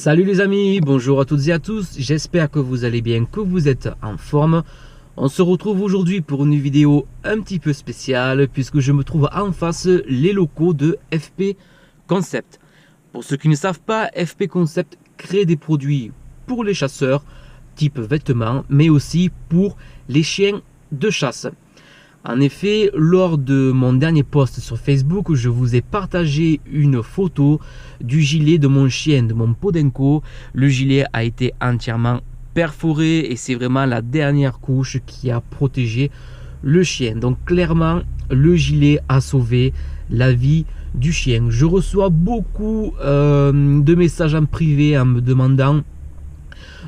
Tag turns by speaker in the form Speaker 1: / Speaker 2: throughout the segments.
Speaker 1: Salut les amis, bonjour à toutes et à tous, j'espère que vous allez bien, que vous êtes en forme. On se retrouve aujourd'hui pour une vidéo un petit peu spéciale puisque je me trouve en face les locaux de FP Concept. Pour ceux qui ne savent pas, FP Concept crée des produits pour les chasseurs, type vêtements, mais aussi pour les chiens de chasse. En effet, lors de mon dernier post sur Facebook, je vous ai partagé une photo du gilet de mon chien, de mon Podenco. Le gilet a été entièrement perforé et c'est vraiment la dernière couche qui a protégé le chien. Donc clairement, le gilet a sauvé la vie du chien. Je reçois beaucoup de messages en privé en me demandant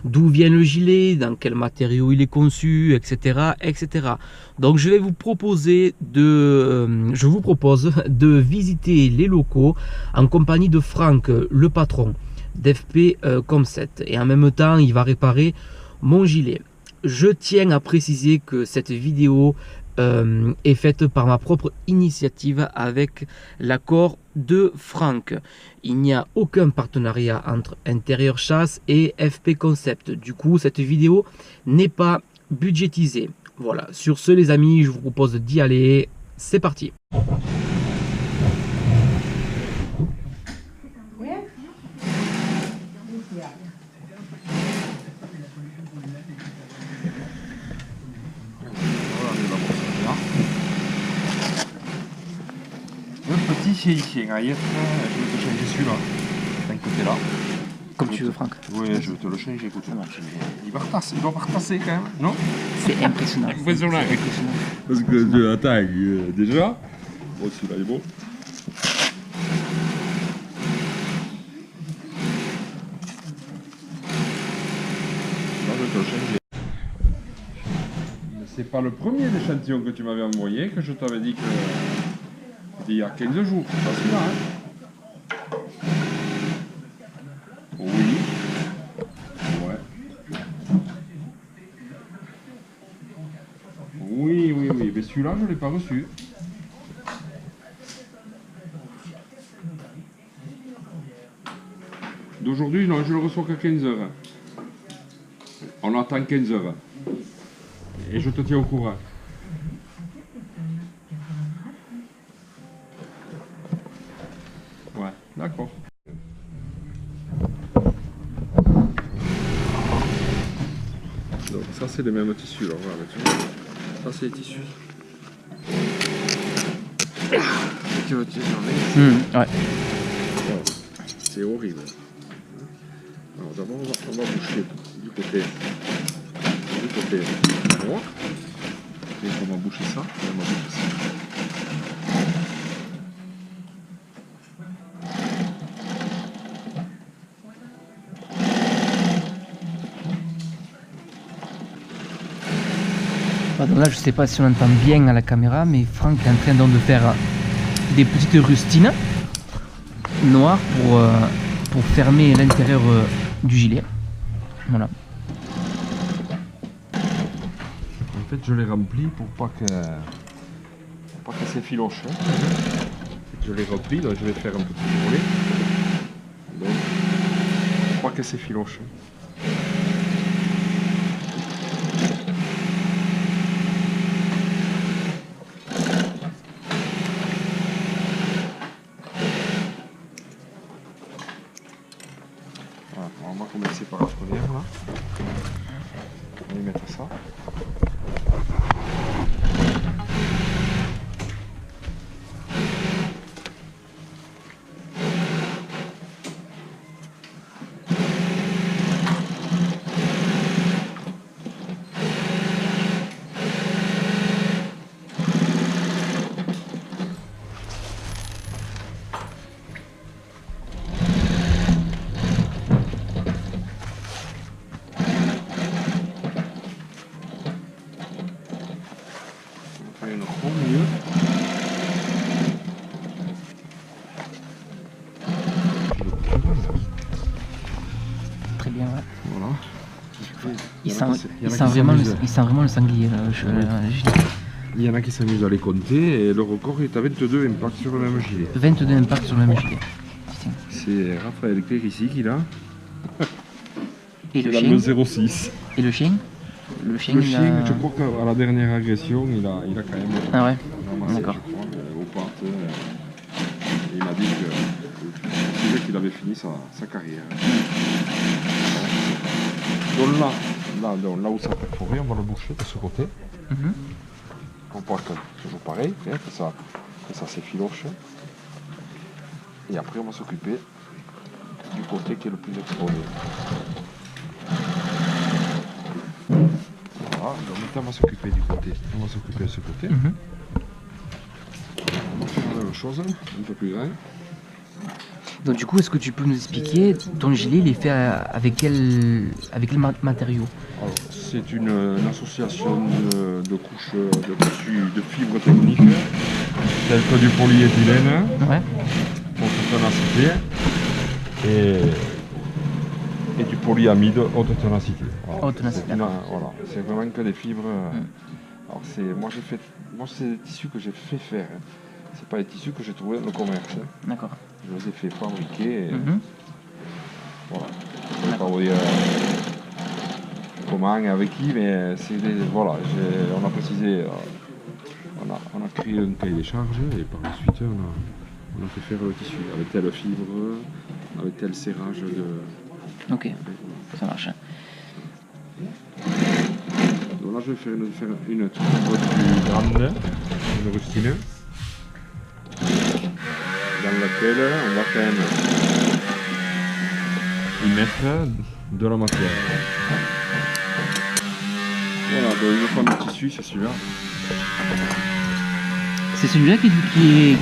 Speaker 1: d'où vient le gilet, dans quel matériau il est conçu, etc. etc. Donc je vous propose de visiter les locaux en compagnie de Franck, le patron d'FP Concept. Et en même temps, il va réparer mon gilet. Je tiens à préciser que cette vidéo est faite par ma propre initiative avec l'accord de Franck. Il n'y a aucun partenariat entre Intérieur Chasse et FP Concept. Du coup, cette vidéo n'est pas budgétisée. Voilà, sur ce les amis, je vous propose d'y aller. C'est parti.
Speaker 2: Chien, hier, je vais te changer celui-là, d'un côté là.
Speaker 1: Comme tu veux, Franck.
Speaker 2: Oui, je vais te le changer, écoute. Il doit retasser quand même, non?
Speaker 1: C'est impressionnant.
Speaker 2: Impressionnant. Parce que, attends, déjà, bon, celui-là est beau. Là, je vais te le changer. C'est pas le premier échantillon que tu m'avais envoyé, que je t'avais dit que... C'était il y a 15 jours, c'est pas celui-là, hein? Oui. Ouais. Oui, mais celui-là, je ne l'ai pas reçu. D'aujourd'hui, non, je le reçois qu'à 15h. On attend 15h. Et je te tiens au courant. Ouais, d'accord. Donc ça c'est les mêmes tissus là, voilà, tu vois. Ça c'est les tissus. Tu vois, j'en ai.
Speaker 1: Ouais.
Speaker 2: C'est horrible. Alors d'abord on va boucher du côté droit. Et on va boucher ça. Et on va boucher ça.
Speaker 1: Pardon, là je sais pas si on entend bien à la caméra, mais Franck est en train donc de faire des petites rustines noires pour fermer l'intérieur du gilet. Voilà.
Speaker 2: En fait je les remplis pour pas que s'effiloche. Je les remplis, donc je vais faire un petit volet. Donc pour pas que s'effiloche. On va commencer par la première là. On va y mettre ça.
Speaker 1: Très bien, ouais.
Speaker 2: Voilà.
Speaker 1: Il sent vraiment le sanglier.
Speaker 2: Il y en a qui s'amusent à les compter et le record est à 22 impacts sur le même gilet.
Speaker 1: 22 impacts sur le même gilet.
Speaker 2: C'est Raphaël Clérici qui l'a.
Speaker 1: Et le
Speaker 2: Il a
Speaker 1: chien
Speaker 2: le 0,6.
Speaker 1: Et le chien Le chien,
Speaker 2: Le
Speaker 1: il
Speaker 2: chien,
Speaker 1: a...
Speaker 2: je crois qu'à la dernière agression, il a quand même
Speaker 1: Ah ouais,
Speaker 2: ramassé,
Speaker 1: d'accord.
Speaker 2: je crois, aux pattes. Et il m'a dit que c'est là qu'il avait fini sa carrière. Donc là où ça a perforé, on va le boucher de ce côté.
Speaker 1: Mhm.
Speaker 2: On voit que toujours pareil, hein, que ça s'effiloche. Et après, on va s'occuper du côté qui est le plus exposé. Voilà, donc maintenant on va s'occuper du côté. On va s'occuper de ce côté.
Speaker 1: Mhm.
Speaker 2: On va faire la même chose, un peu plus grand.
Speaker 1: Donc du coup, est-ce que tu peux nous expliquer, ton gilet, il est fait avec quel matériau?
Speaker 2: Alors, c'est une association de couches de tissu de fibres techniques, telles que du polyéthylène,
Speaker 1: Ouais.
Speaker 2: haute ténacité, et du polyamide haute ténacité. Voilà.
Speaker 1: Haute ténacité,
Speaker 2: Voilà, c'est vraiment que des fibres. Alors moi c'est des tissus que j'ai fait faire. Hein. C'est pas des tissus que j'ai trouvés dans le commerce. Hein.
Speaker 1: D'accord.
Speaker 2: Je les ai fait fabriquer. Et voilà. Je ne vais pas vous dire comment et avec qui, mais voilà, on a précisé, on a créé un cahier des charges et par la suite on a fait faire le tissu avec telle fibre, avec tel serrage de.
Speaker 1: Ok, ça marche.
Speaker 2: Donc là je vais faire une toute plus grande, une rustine, dans laquelle on va quand même y mettre de la matière. Voilà, donc une forme de tissu, c'est celui-là.
Speaker 1: C'est celui-là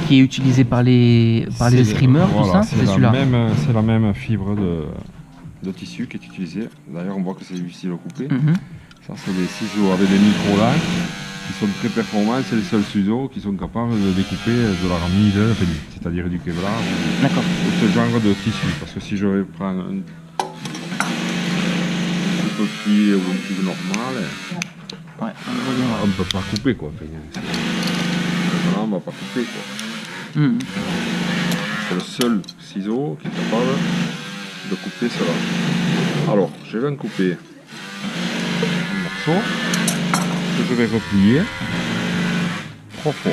Speaker 1: qui est utilisé par les streamers,
Speaker 2: voilà,
Speaker 1: tout ça? C'est celui-là.
Speaker 2: C'est la même fibre de tissu qui est utilisée. D'ailleurs, on voit que c'est difficile à couper. Ça, c'est des ciseaux avec des micro-là qui sont très performants. C'est les seuls ciseaux qui sont capables de découper de l'armide, c'est-à-dire du kevlar.
Speaker 1: D'accord.
Speaker 2: Ou ce genre de tissu. Parce que si je vais prendre un petit ou un tube normal,
Speaker 1: Ouais,
Speaker 2: on ne peut pas couper quoi. Là, on ne va pas couper quoi. C'est le seul ciseau qui est capable de couper cela. Alors, je vais en couper un morceau que je vais replier 3 fois.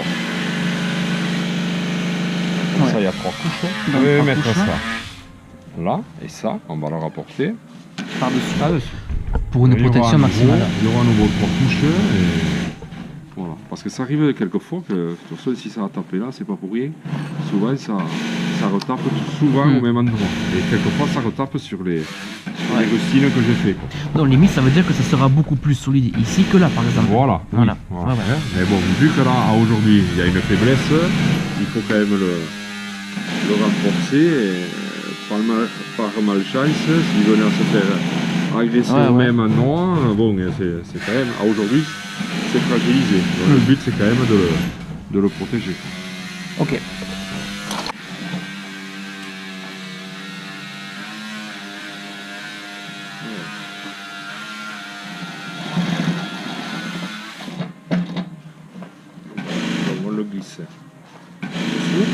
Speaker 2: Comme ça, il y a 3 couches. Je vais mettre ça là et ça, on va le rapporter
Speaker 1: par-dessus. Pour une protection maximale.
Speaker 2: Il y aura à nouveau 3 couches. Et voilà. Parce que ça arrive quelquefois que, si ça a tapé là, c'est pas pour rien. Souvent, ça retape souvent au même endroit. Et quelquefois, ça retape sur les rustines que j'ai fait. Quoi.
Speaker 1: Donc, limite, ça veut dire que ça sera beaucoup plus solide ici que là, par exemple.
Speaker 2: Voilà.
Speaker 1: Voilà.
Speaker 2: Oui, voilà. Ouais. Mais bon, vu que là, aujourd'hui, il y a une faiblesse, il faut quand même le renforcer. Et par malchance, s'il venait à se faire agresser au même endroit, bon, c'est quand même, aujourd'hui, c'est fragilisé. Donc, le but, c'est quand même de le protéger.
Speaker 1: Ok.
Speaker 2: Donc, on le glisse dessous.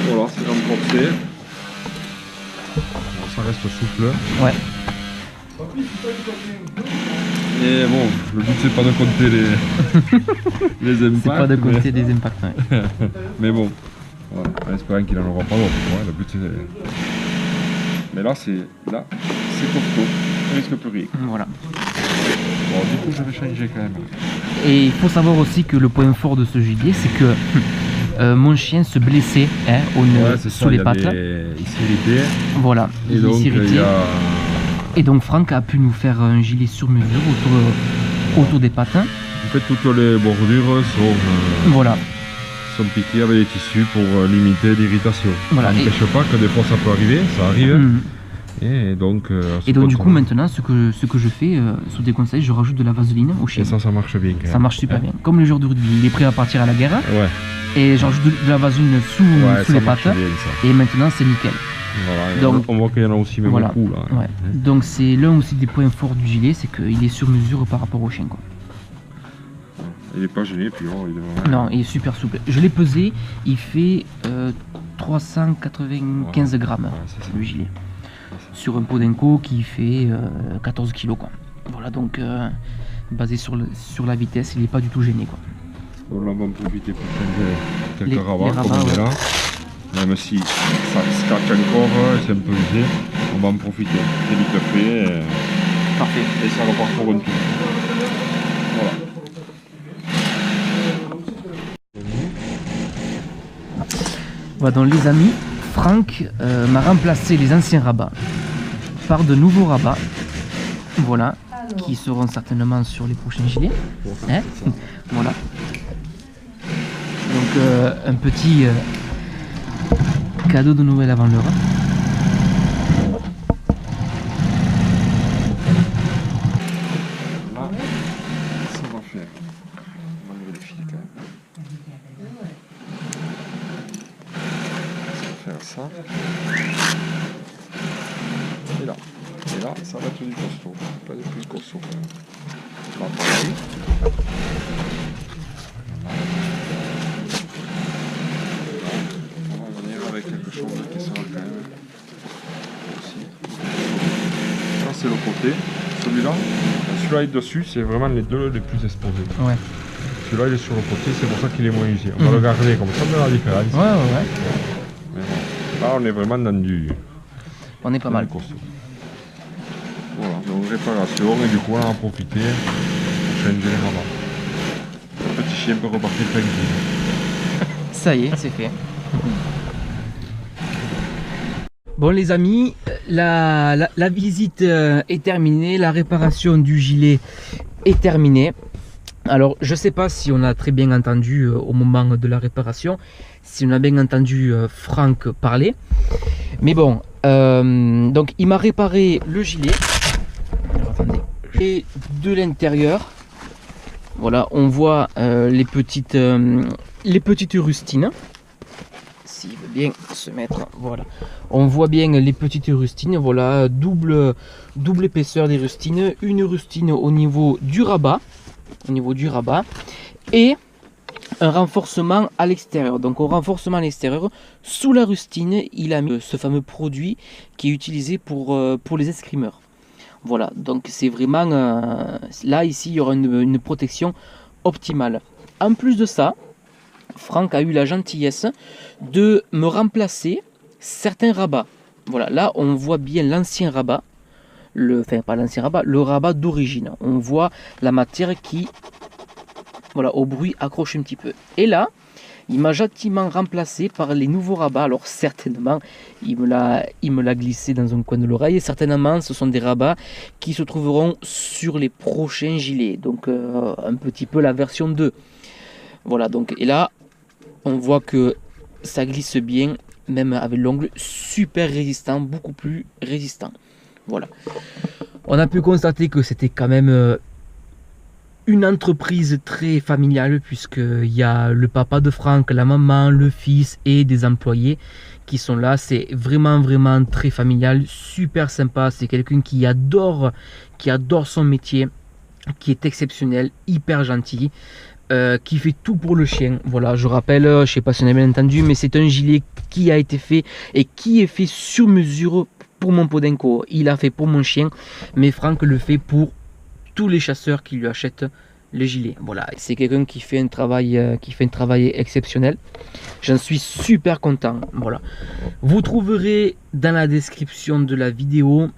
Speaker 2: Voilà, c'est renforcé. Bon, ça reste souple.
Speaker 1: Ouais.
Speaker 2: Et bon, le but c'est pas de compter les impacts.
Speaker 1: C'est pas de compter des impacts. Ouais.
Speaker 2: Mais bon, voilà, en espérant qu'il n'en aura pas d'autres. Ouais, le but c'est. Mais là c'est costaud, il risque plus rien.
Speaker 1: Voilà.
Speaker 2: Bon, du coup je vais changer quand même.
Speaker 1: Et il faut savoir aussi que le point fort de ce gilet, c'est que mon chien se blessait sous les pattes.
Speaker 2: Il s'irritait.
Speaker 1: Voilà,
Speaker 2: Et donc il y a...
Speaker 1: Et donc Franck a pu nous faire un gilet sur mesure autour des patins.
Speaker 2: En fait, toutes les bordures sont piquées avec des tissus pour limiter l'irritation.
Speaker 1: Voilà,
Speaker 2: ça n'empêche pas que des fois ça peut arriver, ça arrive. Et donc
Speaker 1: du coup maintenant ce que je fais sous tes conseils, je rajoute de la vaseline au chien.
Speaker 2: Et ça marche bien quand même.
Speaker 1: Ça marche super bien. Comme le jour de rugby, il est prêt à partir à la guerre.
Speaker 2: Ouais.
Speaker 1: Et j'en rajoute de la vaseline sous les pattes.
Speaker 2: Bien,
Speaker 1: et maintenant c'est nickel.
Speaker 2: Voilà,
Speaker 1: Donc,
Speaker 2: on voit qu'il y en a aussi même
Speaker 1: voilà.
Speaker 2: beaucoup là.
Speaker 1: Ouais. Donc c'est l'un aussi des points forts du gilet, c'est qu'il est sur mesure par rapport au chien, quoi.
Speaker 2: Il n'est pas gêné, puis oh, il est vraiment...
Speaker 1: Non, il est super souple. Je l'ai pesé, il fait 395 grammes,
Speaker 2: Ouais, c'est ça.
Speaker 1: le gilet. Sur un Podenco qui fait 14 kg, quoi. Voilà, donc basé sur la vitesse, il n'est pas du tout gêné, quoi.
Speaker 2: Donc là, on va en profiter pour changer quelques
Speaker 1: Les
Speaker 2: rabats, comme
Speaker 1: rabats,
Speaker 2: on est
Speaker 1: ouais.
Speaker 2: là. Même si ça scratch encore, c'est un peu usé, on va en profiter. C'est vite fait
Speaker 1: Parfait.
Speaker 2: et ça repart pour un tour. Voilà.
Speaker 1: Voilà, donc les amis, Franck m'a remplacé les anciens rabats par de nouveaux rabats. Voilà, qui seront certainement sur les prochains gilets. Hein, voilà. Donc un petit cadeau de Noël avant l'heure.
Speaker 2: Là, ça va faire. On va enlever le fil quand même. Ça va faire ça. Et là, ça va être du costaud. Pas de plus costaud. Là, pareil. On va venir avec quelque chose qui sera quand même aussi. Ça c'est le côté. Celui-là est dessus, c'est vraiment les deux les plus exposés.
Speaker 1: Ouais.
Speaker 2: Celui-là il est sur le côté, c'est pour ça qu'il est moins usé. On va le garder comme ça, on verra la différence.
Speaker 1: Ouais.
Speaker 2: Mais bon, là on est vraiment dans du...
Speaker 1: On est pas mal.
Speaker 2: costaud. Voilà, donc réparation et du coup on en a profité pour changer les rabats. Le petit chien peut repartir tranquille.
Speaker 1: Ça y est, c'est fait. Bon les amis, la visite est terminée, la réparation du gilet est terminée. Alors je sais pas si on a très bien entendu au moment de la réparation, si on a bien entendu Franck parler. Mais bon, donc il m'a réparé le gilet. Alors, attendez. Et de l'intérieur, voilà, on voit les petites rustines. S'il veut bien se mettre, voilà. On voit bien les petites rustines, voilà, double épaisseur des rustines, une rustine au niveau du rabat, et un renforcement à l'extérieur. Donc au renforcement à l'extérieur, sous la rustine, il a mis ce fameux produit qui est utilisé pour les escrimeurs. Voilà, donc c'est vraiment là ici il y aura une protection optimale. En plus de ça, Franck a eu la gentillesse de me remplacer certains rabats. Voilà, là on voit bien l'ancien rabat, pas l'ancien rabat, le rabat d'origine. On voit la matière qui, voilà, au bruit accroche un petit peu. Et là, il m'a gentiment remplacé par les nouveaux rabats. Alors certainement, il me l'a glissé dans un coin de l'oreille. Certainement, ce sont des rabats qui se trouveront sur les prochains gilets. Donc un petit peu la version 2. Voilà, donc et là, on voit que ça glisse bien, même avec l'ongle, super résistant, beaucoup plus résistant. Voilà. On a pu constater que c'était quand même une entreprise très familiale, puisqu'il y a le papa de Franck, la maman, le fils et des employés qui sont là. C'est vraiment très familial, super sympa. C'est quelqu'un qui adore son métier, qui est exceptionnel, hyper gentil. Qui fait tout pour le chien. Voilà, je rappelle, je sais pas si on a bien entendu, mais c'est un gilet qui a été fait et qui est fait sur mesure pour mon Podenco. Il a fait pour mon chien, mais Franck le fait pour tous les chasseurs qui lui achètent le gilet. Voilà, c'est quelqu'un qui fait un travail exceptionnel. J'en suis super content. Voilà, vous trouverez dans la description de la vidéo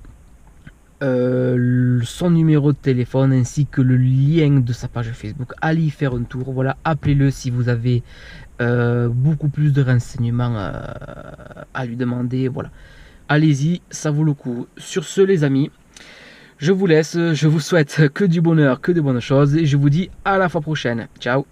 Speaker 1: son numéro de téléphone ainsi que le lien de sa page Facebook. Allez y faire un tour. Voilà, appelez-le si vous avez beaucoup plus de renseignements à lui demander. Voilà, allez-y, ça vaut le coup. Sur ce les amis, je vous laisse, je vous souhaite que du bonheur, que de bonnes choses et je vous dis à la fois prochaine. Ciao.